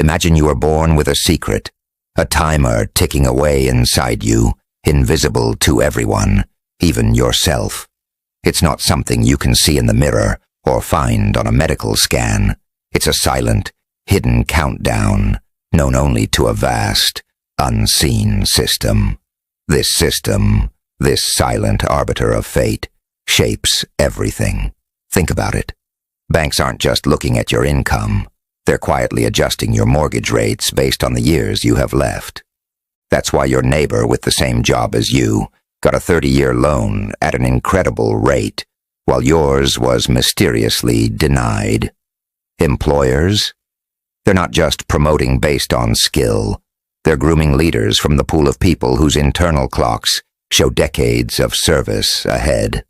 Imagine you were born with a secret, a timer ticking away inside you, invisible to everyone, even yourself. It's not something you can see in the mirror or find on a medical scan. It's a silent, hidden countdown, known only to a vast, unseen system. This system, this silent arbiter of fate, shapes everything. Think about it. Banks aren't just looking at your income. They're quietly adjusting your mortgage rates based on the years you have left. That's why your neighbor with the same job as you got a 30-year loan at an incredible rate, while yours was mysteriously denied. Employers? They're not just promoting based on skill. They're grooming leaders from the pool of people whose internal clocks show decades of service ahead.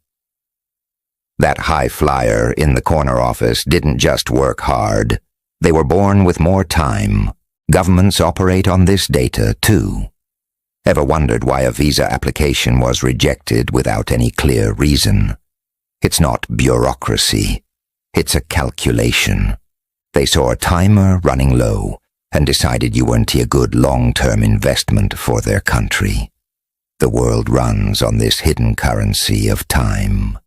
That high flyer in the corner office didn't just work hard. They were born with more time. Governments operate on this data, too. Ever wondered why a visa application was rejected without any clear reason? It's not bureaucracy. It's a calculation. They saw a timer running low and decided you weren't a good long-term investment for their country. The world runs on this hidden currency of time,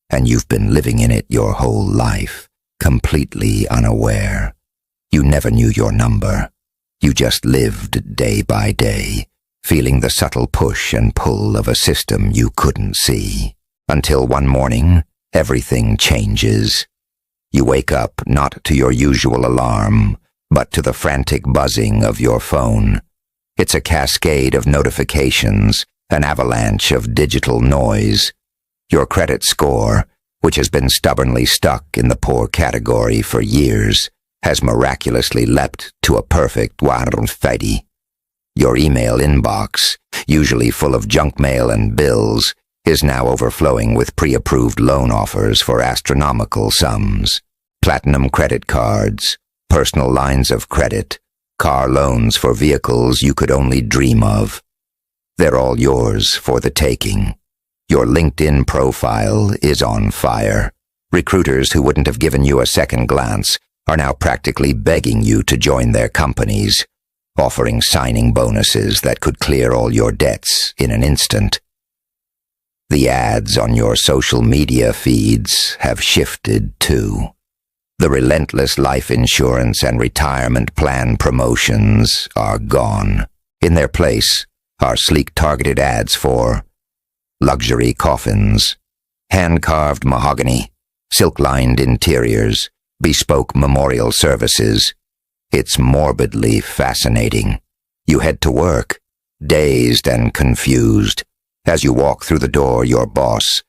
and you've been living in it your whole life, completely unaware. You never knew your number. You just lived day by day, feeling the subtle push and pull of a system you couldn't see. Until one morning, everything changes. You wake up not to your usual alarm, but to the frantic buzzing of your phone. It's a cascade of notifications, an avalanche of digital noise. Your credit score, which has been stubbornly stuck in the poor category for years, has miraculously leapt to a perfect 150. Your email inbox, usually full of junk mail and bills, is now overflowing with pre-approved loan offers for astronomical sums. Platinum credit cards, personal lines of credit, car loans for vehicles you could only dream of. They're all yours for the taking. Your LinkedIn profile is on fire. Recruiters who wouldn't have given you a second glance are now practically begging you to join their companies, offering signing bonuses that could clear all your debts in an instant. The ads on your social media feeds have shifted too. The relentless life insurance and retirement plan promotions are gone. In their place are sleek targeted ads for luxury coffins, hand-carved mahogany, silk-lined interiors, bespoke memorial services. It's morbidly fascinating. You head to work, dazed and confused. As you walk through the door, your boss,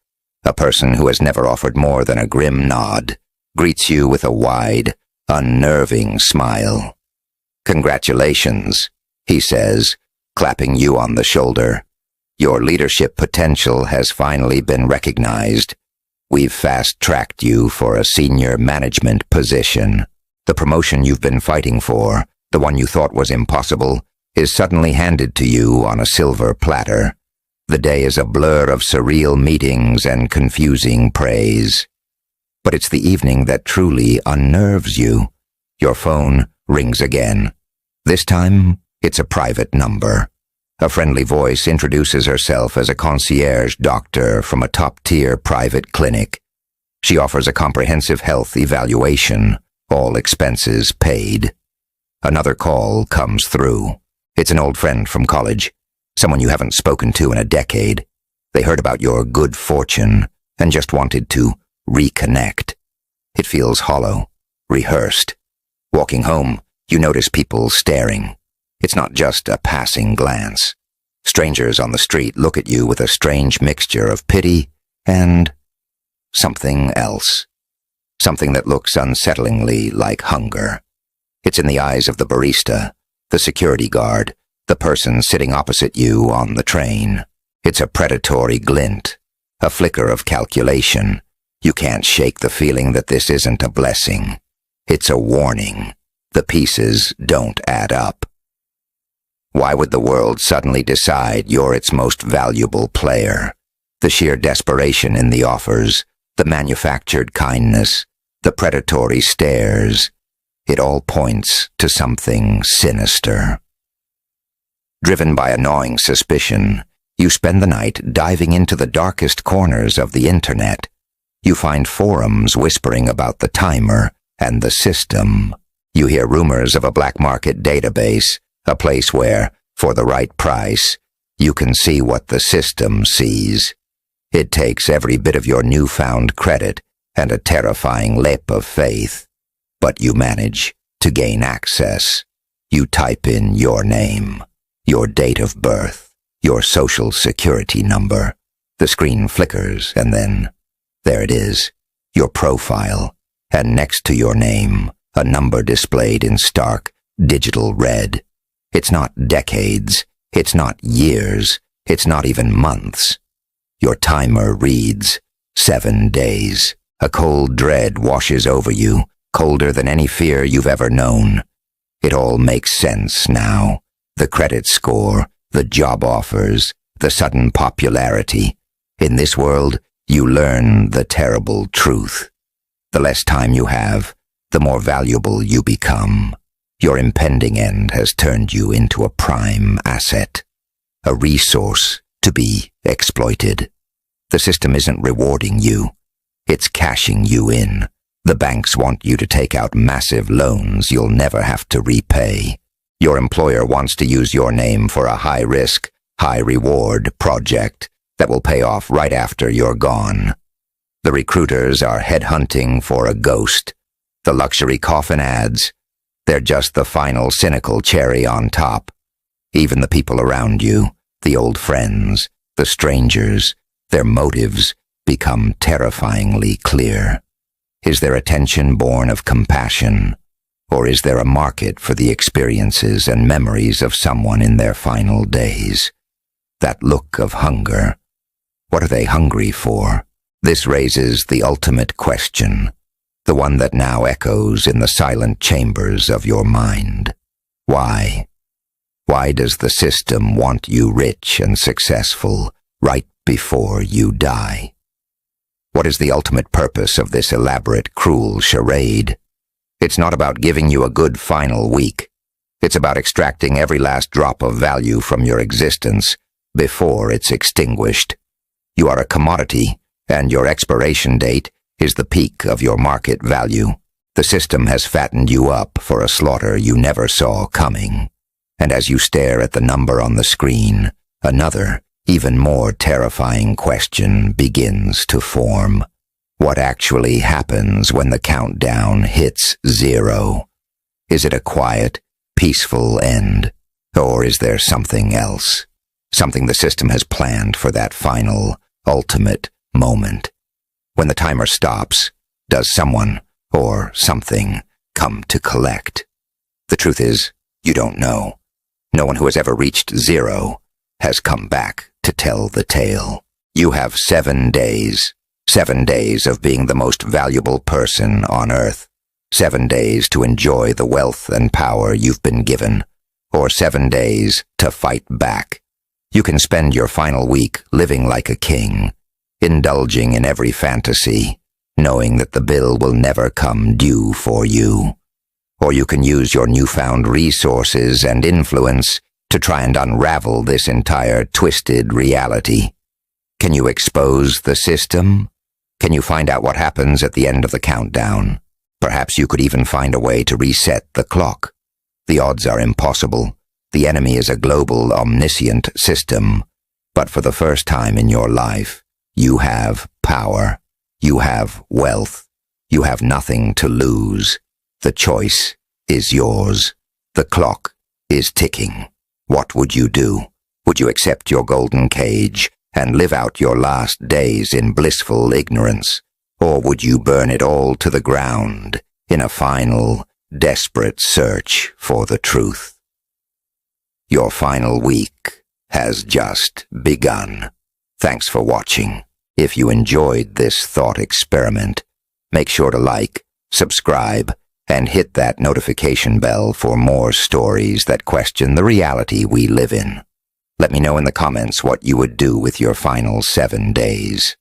a person who has never offered more than a grim nod, greets you with a wide, unnerving smile. "Congratulations," he says, clapping you on the shoulder. "Your leadership potential has finally been recognized. We've fast-tracked you for a senior management position. The promotion you've been fighting for, the one you thought was impossible, is suddenly handed to you on a silver platter. The day is a blur of surreal meetings and confusing praise. But it's the evening that truly unnerves you. Your phone rings again. This time, it's a private number. A friendly voice introduces herself as a concierge doctor from a top-tier private clinic. She offers a comprehensive health evaluation, all expenses paid. Another call comes through. It's an old friend from college, someone you haven't spoken to in a decade. They heard about your good fortune and just wanted to reconnect. It feels hollow, rehearsed. Walking home, you notice people staring. It's not just a passing glance. Strangers on the street look at you with a strange mixture of pity and something else. Something that looks unsettlingly like hunger. It's in the eyes of the barista, the security guard, the person sitting opposite you on the train. It's a predatory glint, a flicker of calculation. You can't shake the feeling that this isn't a blessing. It's a warning. The pieces don't add up. Why would the world suddenly decide you're its most valuable player? The sheer desperation in the offers, the manufactured kindness, the predatory stares. it all points to something sinister. Driven by a gnawing suspicion, you spend the night diving into the darkest corners of the internet. You find forums whispering about the timer and the system. You hear rumors of a black market database, a place where, for the right price, you can see what the system sees. It takes every bit of your newfound credit and a terrifying leap of faith, but you manage to gain access. You type in your name, your date of birth, your social security number. The screen flickers, and then, there it is, your profile, and next to your name, a number displayed in stark, digital red. It's not decades, it's not years, it's not even months. Your timer reads 7 days. A cold dread washes over you, colder than any fear you've ever known. It all makes sense now. The credit score, the job offers, the sudden popularity. In this world, you learn the terrible truth. The less time you have, the more valuable you become. Your impending end has turned you into a prime asset, a resource to be exploited. The system isn't rewarding you. It's cashing you in. The banks want you to take out massive loans you'll never have to repay. Your employer wants to use your name for a high-risk, high-reward project that will pay off right after you're gone. The recruiters are headhunting for a ghost. The luxury coffin ads, they're just the final cynical cherry on top. Even the people around you, the old friends, the strangers, their motives become terrifyingly clear. Is their attention born of compassion, or is there a market for the experiences and memories of someone in their final days? That look of hunger. What are they hungry for? This raises the ultimate question, the one that now echoes in the silent chambers of your mind. Why? Why does the system want you rich and successful right before you die? What is the ultimate purpose of this elaborate, cruel charade? It's not about giving you a good final week. It's about extracting every last drop of value from your existence before it's extinguished. You are a commodity, and your expiration date is the peak of your market value. The system has fattened you up for a slaughter you never saw coming. And as you stare at the number on the screen, another, even more terrifying question begins to form. What actually happens when the countdown hits 0? Is it a quiet, peaceful end? Or is there something else? Something the system has planned for that final, ultimate moment? When the timer stops, does someone, or something, come to collect? The truth is, you don't know. No one who has ever reached 0 has come back to tell the tale. You have 7 days. 7 days of being the most valuable person on earth. 7 days to enjoy the wealth and power you've been given. Or 7 days to fight back. You can spend your final week living like a king, indulging in every fantasy, knowing that the bill will never come due for you. Or you can use your newfound resources and influence to try and unravel this entire twisted reality. Can you expose the system? Can you find out what happens at the end of the countdown? Perhaps you could even find a way to reset the clock. The odds are impossible. The enemy is a global, omniscient system. But for the first time in your life, you have power. You have wealth. You have nothing to lose. The choice is yours. The clock is ticking. What would you do? Would you accept your golden cage and live out your last days in blissful ignorance? Or would you burn it all to the ground in a final, desperate search for the truth? Your final week has just begun. Thanks for watching. If you enjoyed this thought experiment, make sure to like, subscribe, and hit that notification bell for more stories that question the reality we live in. Let me know in the comments what you would do with your final 7 days.